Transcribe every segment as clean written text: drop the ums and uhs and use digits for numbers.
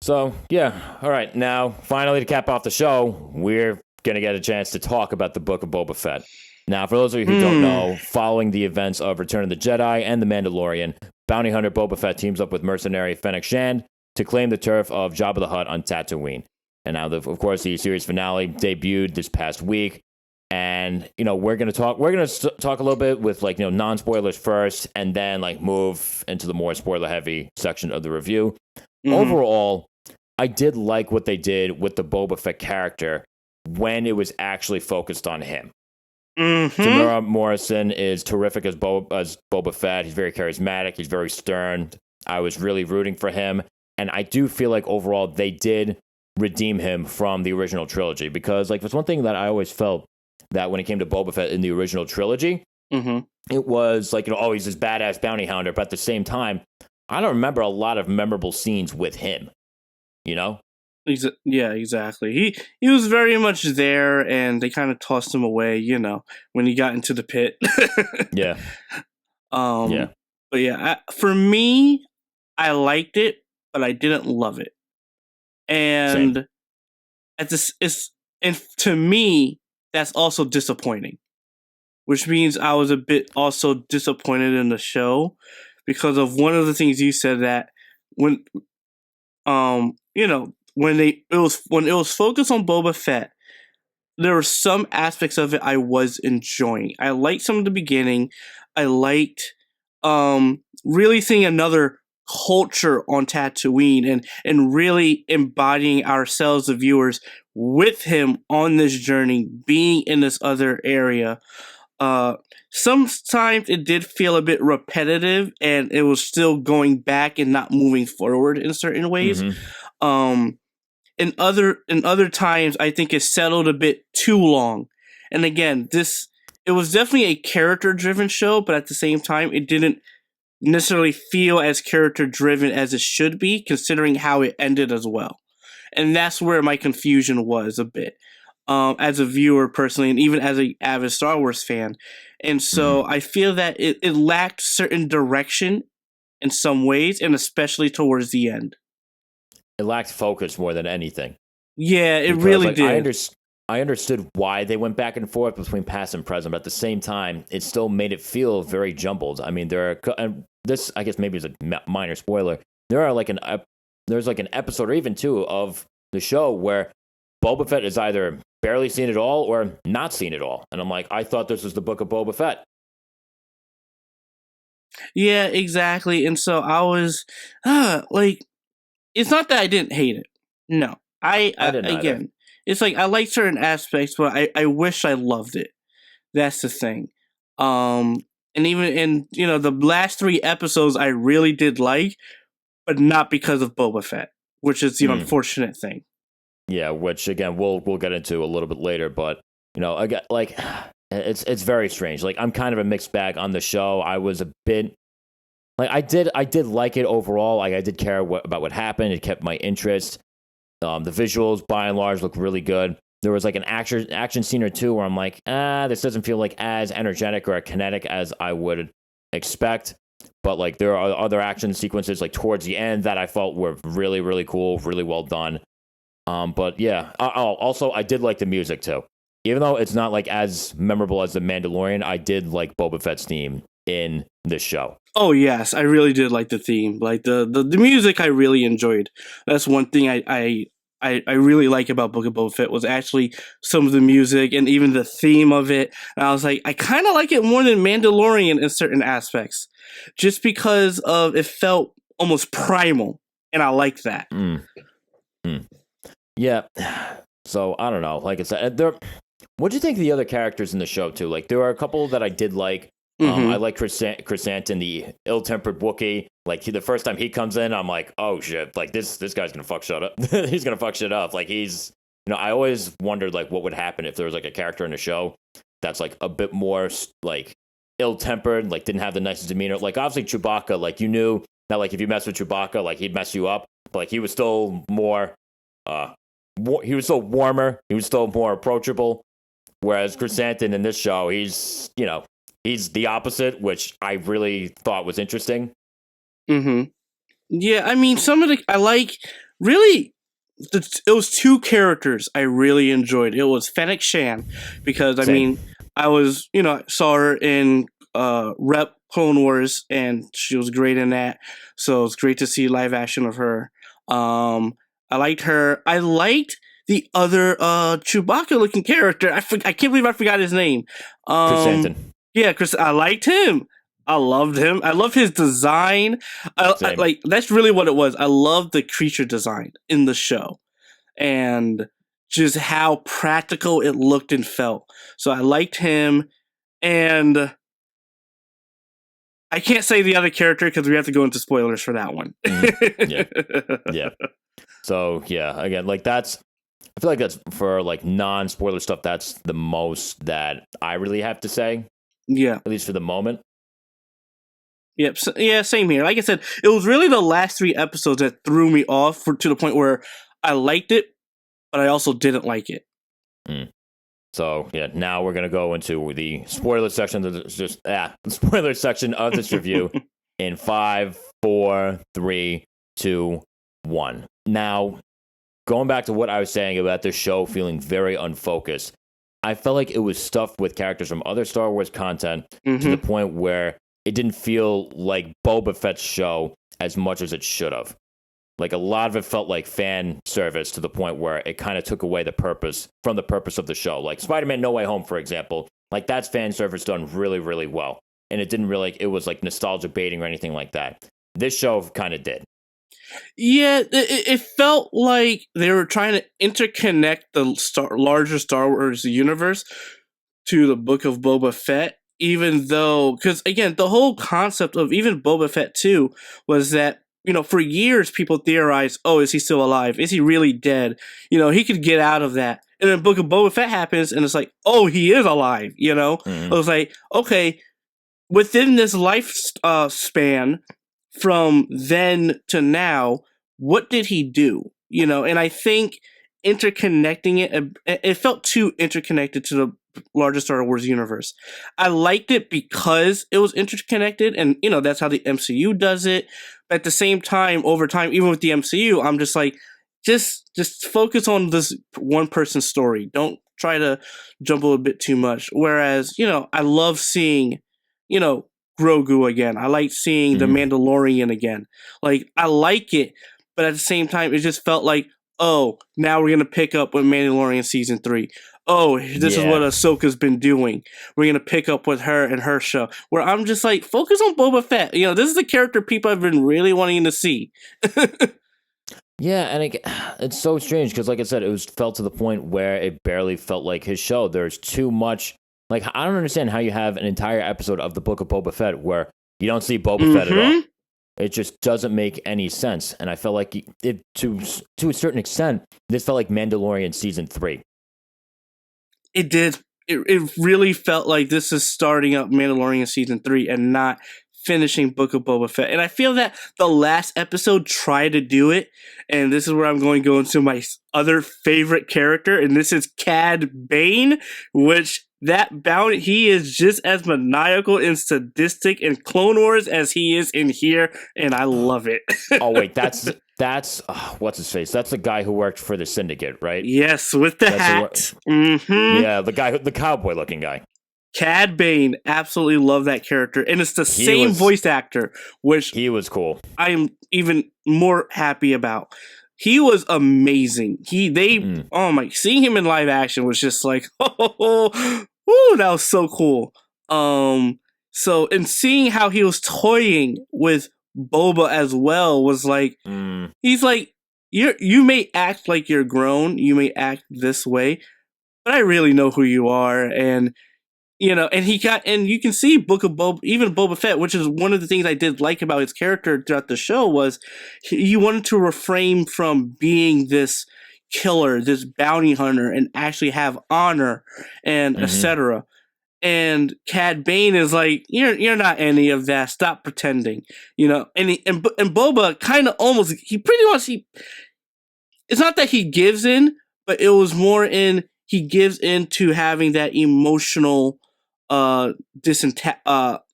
So, yeah, all right. Now, finally, to cap off the show, we're going to get a chance to talk about the Book of Boba Fett. Now, for those of you who don't Hmm. know, following the events of Return of the Jedi and The Mandalorian, bounty hunter Boba Fett teams up with mercenary Fennec Shand to claim the turf of Jabba the Hutt on Tatooine. And now, of course, the series finale debuted this past week. And, we're going to talk a little bit with, non-spoilers first, and then, move into the more spoiler-heavy section of the review. Mm-hmm. Overall, I did like what they did with the Boba Fett character when it was actually focused on him. Mm-hmm. Tamura Morrison is terrific as Boba Fett. He's very charismatic. He's very stern. I was really rooting for him. And I do feel like overall they did redeem him from the original trilogy. Because there's one thing that I always felt that when it came to Boba Fett in the original trilogy, it was he's this badass bounty hunter. But at the same time, I don't remember a lot of memorable scenes with him. Yeah, exactly. He was very much there, and they kind of tossed him away. When he got into the pit. Yeah. Yeah. But yeah, for me, I liked it, but I didn't love it. And Same. and to me, that's also disappointing. Which means I was a bit also disappointed in the show because of one of the things you said, that when when it was focused on Boba Fett, there were some aspects of it I was enjoying. I liked some of the beginning. I liked really seeing another culture on Tatooine and really embodying ourselves, the viewers, with him on this journey, being in this other area. Sometimes it did feel a bit repetitive, and it was still going back and not moving forward in certain ways. Mm-hmm. In other times, I think it settled a bit too long. And again, it was definitely a character driven show, but at the same time, it didn't necessarily feel as character driven as it should be, considering how it ended as well. And that's where my confusion was a bit, as a viewer personally, and even as an avid Star Wars fan. And so I feel that it lacked certain direction in some ways, and especially towards the end. It lacked focus more than anything. Yeah, it Because, really did. I understood why they went back and forth between past and present, but at the same time, it still made it feel very jumbled. I mean, and this, I guess, maybe is a minor spoiler. There's an episode or even two of the show where Boba Fett is either barely seen at all or not seen at all, and I'm like, I thought this was the Book of Boba Fett. Yeah, exactly. And so I was, it's not that I didn't hate it. No, I didn't either. again, it's like I like certain aspects, but I wish I loved it. That's the thing. And even in the last three episodes, I really did like, but not because of Boba Fett, which is the unfortunate thing. Yeah, which again we'll get into a little bit later, but again, it's very strange. I'm kind of a mixed bag on the show. I was a bit I did like it overall. I did care about what happened. It kept my interest. The visuals, by and large, look really good. There was an action scene or two where I'm like, this doesn't feel as energetic or kinetic as I would expect. But there are other action sequences towards the end that I felt were really, really cool, really well done. But yeah, also I did like the music too. Even though it's not as memorable as The Mandalorian, I did like Boba Fett's theme in this show. Oh yes, I really did like the theme. The music I really enjoyed. That's one thing I really like about Book of Boba Fett was actually some of the music and even the theme of it. And I was like, I kind of like it more than Mandalorian in certain aspects, just because of it felt almost primal, and I like that. Yeah. So I don't know. Like I said, what do you think of the other characters in the show too? There are a couple that I did like. I like Chrysanthemum, the ill-tempered Wookiee. The first time he comes in, I'm like, oh shit! This guy's gonna fuck shit up. He's gonna fuck shit up. He's, I always wondered what would happen if there was a character in the show that's a bit more ill-tempered, didn't have the nicest demeanor. Obviously Chewbacca, you knew that if you mess with Chewbacca, he'd mess you up. But he was still more, he was still warmer. He was still more approachable. Whereas Chrysanthemum in this show, he's he's the opposite, which I really thought was interesting. Yeah, I mean, some of the I like really, it was two characters I really enjoyed. It was Fennec Shan, because I Same. mean, I was, saw her in Rep Clone Wars, and she was great in that. So it's great to see live action of her. I liked her. I liked the other Chewbacca looking character. I can't believe I forgot his name. Chris Anton. Yeah, Chris. I liked him. I loved him. I love his design. I like, that's really what it was. I love the creature design in the show, and just how practical it looked and felt. So I liked him, and I can't say the other character because we have to go into spoilers for that one. Yeah. So yeah, again, like I feel like that's for like non-spoiler stuff. That's the most that I really have to say. Yeah, at least for the moment. Yep. So, yeah, same here. Like I said, it was really the last 3 episodes that threw me off to the point where I liked it, but I also didn't like it. So yeah, now we're gonna go into the spoiler section. The spoiler section of this review in 5, 4, 3, 2, 1. Now, going back to what I was saying about the show feeling very unfocused, I felt like it was stuffed with characters from other Star Wars content to the point where it didn't feel like Boba Fett's show as much as it should have. Like, a lot of it felt like fan service to the point where it kind of took away the purpose of the show. Like Spider-Man No Way Home, for example, like that's fan service done really, really well. And it didn't really, it was like nostalgia baiting or anything like that. This show kind of did. Yeah, it felt like they were trying to interconnect the larger Star Wars universe to the Book of Boba Fett, even though, because again, the whole concept of even Boba Fett 2 was that, for years people theorized, oh, is he still alive? Is he really dead? He could get out of that. And then Book of Boba Fett happens, and it's like, oh, he is alive, It was like, okay, within this life span, from then to now, what did he do? And I think interconnecting it felt too interconnected to the larger Star Wars universe. I liked it because it was interconnected, and that's how the MCU does it. But at the same time, over time, even with the MCU, I'm just like, just focus on this one person's story. Don't try to jump a little bit too much. Whereas, I love seeing, Grogu again. I like seeing the Mandalorian again. Like, I like it, but at the same time, it just felt like, oh, now we're gonna pick up with Mandalorian season 3. Oh, this is what Ahsoka's been doing. We're gonna pick up with her and her show. Where I'm just like, focus on Boba Fett. This is the character people have been really wanting to see. Yeah, and it's so strange because, like I said, it felt to the point where it barely felt like his show. There's too much. Like, I don't understand how you have an entire episode of the Book of Boba Fett where you don't see Boba Fett at all. It just doesn't make any sense. And I felt like it, to a certain extent, this felt like Mandalorian season 3. It did. It really felt like this is starting up Mandalorian season 3 and not finishing Book of Boba Fett. And I feel that the last episode tried to do it. And this is where I'm going to go into my other favorite character. And this is Cad Bane, which that bounty, he is just as maniacal and sadistic in Clone Wars as he is in here. And I love it. Oh, wait, that's what's his face? That's the guy who worked for the Syndicate, right? Yes, with the hat. Yeah, the cowboy looking guy. Cad Bane, absolutely love that character, and it's the same voice actor, which he was cool. I am even more happy about. He was amazing. Seeing him in live action was just like, that was so cool. And seeing how he was toying with Boba as well was like, he's like, you may act like you're grown, you may act this way, but I really know who you are, and and you can see Book of Boba, even Boba Fett, which is one of the things I did like about his character throughout the show, was he wanted to refrain from being this killer, this bounty hunter, and actually have honor and etc. And Cad Bane is like, you're not any of that. Stop pretending, And Boba kind of almost, it's not that he gives in, but it was more he gives in to having that emotional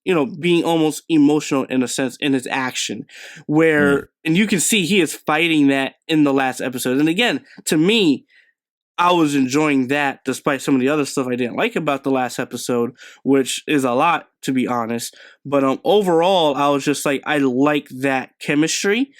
being almost emotional in a sense in his action, where and you can see he is fighting that in the last episode. And again, to me, I was enjoying that despite some of the other stuff I didn't like about the last episode, which is a lot, to be honest. But overall, I was just like, I like that chemistry.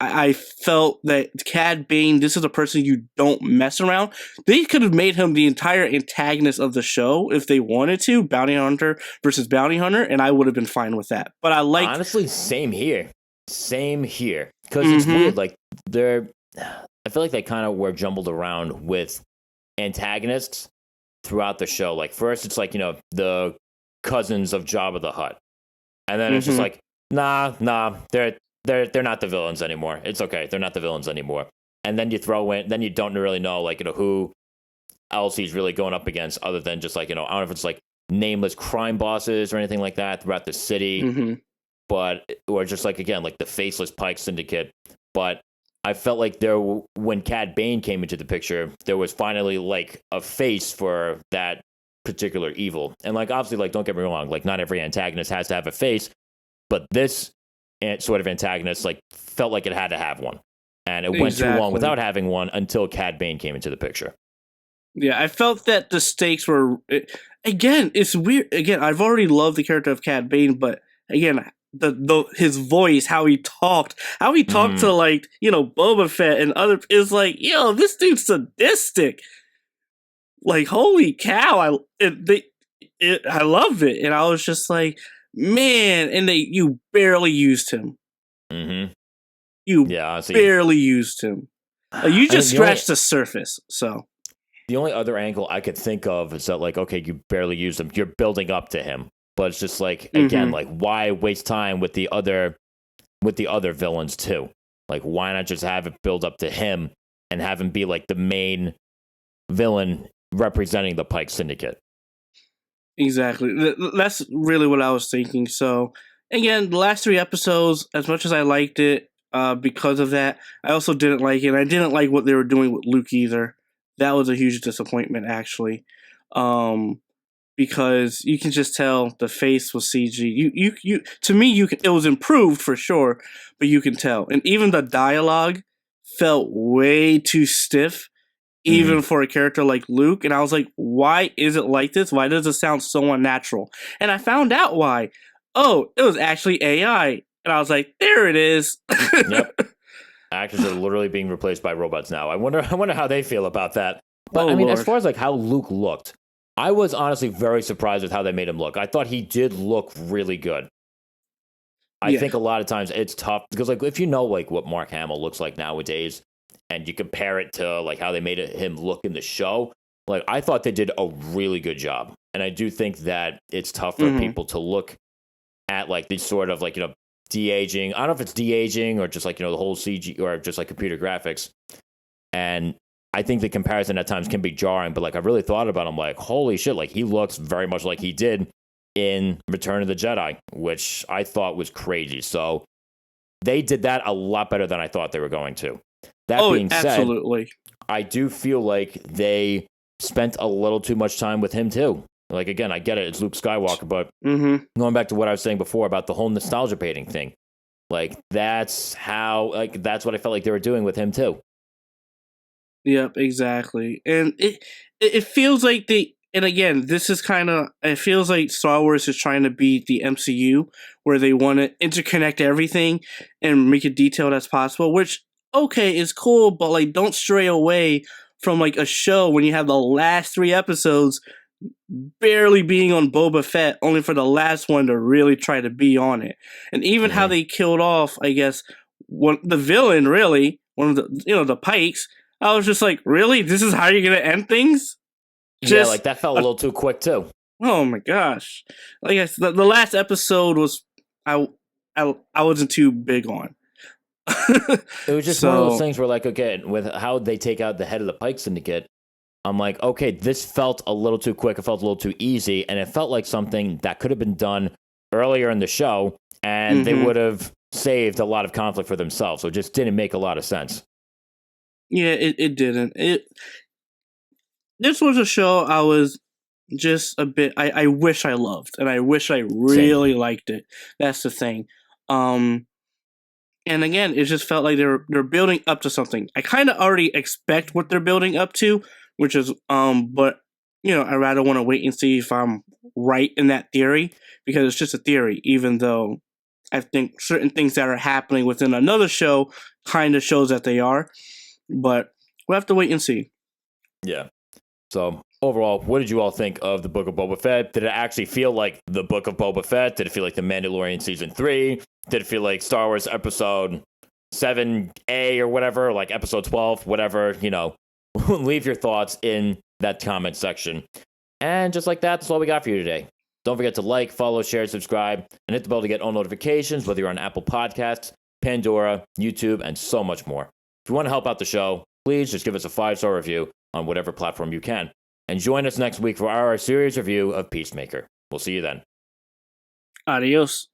I felt that Cad Bane, this is a person you don't mess around. They could have made him the entire antagonist of the show if they wanted to, bounty hunter versus bounty hunter, and I would have been fine with that. But I like, honestly, same here, because it's weird. Like I feel like they kind of were jumbled around with antagonists throughout the show. Like first, it's like the cousins of Jabba the Hutt, and then it's just like nah, they're not the villains anymore. It's okay, they're not the villains anymore. And then you throw in, then you don't really know who else he's really going up against, other than just like I don't know if it's like nameless crime bosses or anything like that throughout the city, but or just like again like the faceless Pike Syndicate, but. I felt like when Cad Bane came into the picture, there was finally like a face for that particular evil. And like obviously, like don't get me wrong, like not every antagonist has to have a face, but this sort of antagonist like felt like it had to have one, and it went too long without having one until Cad Bane came into the picture. Yeah, I felt that the stakes were again. It's weird. Again, I've already loved the character of Cad Bane, but again. His voice, how he talked to like Boba Fett and other is like this dude's sadistic. Like holy cow, I loved it, and I was just like man, and you barely used him. You barely used him. You just scratched the surface. So the only other angle I could think of is that like okay, you barely used him. You're building up to him. But it's just like again, like why waste time with the other villains too? Like why not just have it build up to him and have him be like the main villain representing the Pike Syndicate? Exactly. That's really what I was thinking. So again, the last 3 episodes, as much as I liked it, because of that, I also didn't like it. I didn't like what they were doing with Luke either. That was a huge disappointment, actually. Because you can just tell the face was CG. You to me, it was improved for sure, but you can tell. And even the dialogue felt way too stiff, even for a character like Luke. And I was like, why is it like this? Why does it sound so unnatural? And I found out why. Oh, it was actually AI. And I was like, there it is. Yep. Actors are literally being replaced by robots now. I wonder how they feel about that. But I mean, Lord. As far as like how Luke looked, I was honestly very surprised with how they made him look. I thought he did look really good. I think a lot of times it's tough because like if you know like what Mark Hamill looks like nowadays and you compare it to like how they made him look in the show, like I thought they did a really good job. And I do think that it's tough for people to look at like these sort of like, de-aging. I don't know if it's de-aging or just like, the whole CG or just like computer graphics. And I think the comparison at times can be jarring, but like I really thought about him, like holy shit, like he looks very much like he did in Return of the Jedi, which I thought was crazy. So they did that a lot better than I thought they were going to. That being said, I do feel like they spent a little too much time with him too. Like again, I get it, it's Luke Skywalker, but going back to what I was saying before about the whole nostalgia baiting thing, like that's what I felt like they were doing with him too. Yep, exactly. And it feels like and again, this is it feels like Star Wars is trying to be the MCU, where they want to interconnect everything and make it detailed as possible, which, okay, is cool, but like don't stray away from like a show when you have the last 3 episodes barely being on Boba Fett, only for the last one to really try to be on it. And even how they killed off, I guess, the villain, really, one of the, the Pikes, I was just like, really? This is how you're going to end things? Like that felt a little too quick too. Oh my gosh. Like I said, the last episode was, I wasn't too big on. It was just one of those things where like, okay, with how they take out the head of the Pike Syndicate, I'm like, okay, this felt a little too quick. It felt a little too easy. And it felt like something that could have been done earlier in the show and they would have saved a lot of conflict for themselves. So it just didn't make a lot of sense. Yeah, it didn't. This was a show I was just a bit. I wish I loved, and I wish I really liked it. That's the thing. And again, it just felt like they're building up to something. I kind of already expect what they're building up to, which is but I rather want to wait and see if I'm right in that theory, because it's just a theory, even though I think certain things that are happening within another show kind of shows that they are. But we'll have to wait and see. Yeah. So overall, what did you all think of the Book of Boba Fett? Did it actually feel like the Book of Boba Fett? Did it feel like The Mandalorian Season 3? Did it feel like Star Wars Episode 7A or whatever, like Episode 12, whatever, leave your thoughts in that comment section. And just like that's all we got for you today. Don't forget to like, follow, share, subscribe, and hit the bell to get all notifications, whether you're on Apple Podcasts, Pandora, YouTube, and so much more. If you want to help out the show, please just give us a 5-star review on whatever platform you can. And join us next week for our series review of Peacemaker. We'll see you then. Adios.